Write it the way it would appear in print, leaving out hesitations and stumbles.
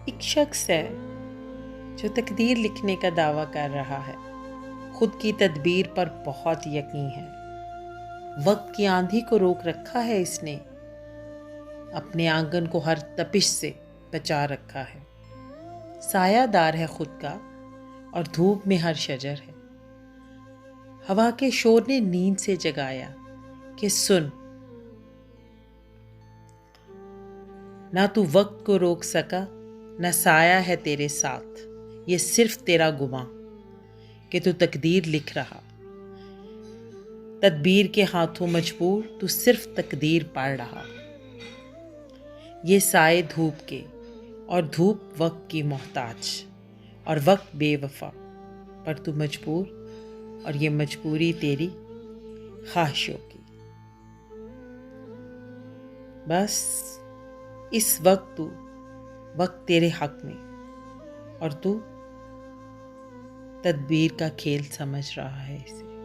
एक शख्स है जो तकदीर लिखने का दावा कर रहा है। खुद की तदबीर पर बहुत यकीन है। वक्त की आंधी को रोक रखा है इसने। अपने आंगन को हर तपिश से बचा रखा है। सायादार है खुद का और धूप में हर शजर है। हवा के शोर ने नींद से जगाया कि सुन, ना तू वक्त को रोक सका, न साया है तेरे साथ। ये सिर्फ तेरा गुमा कि तू तकदीर लिख रहा। तदबीर के हाथों मजबूर तू सिर्फ तकदीर पढ़ रहा। ये साए धूप के और धूप वक्त की मोहताज, और वक्त बेवफा पर तू मजबूर, और ये मजबूरी तेरी ख्वाहिशों की। बस इस वक्त तेरे हक में, और तू तदबीर का खेल समझ रहा है इसे।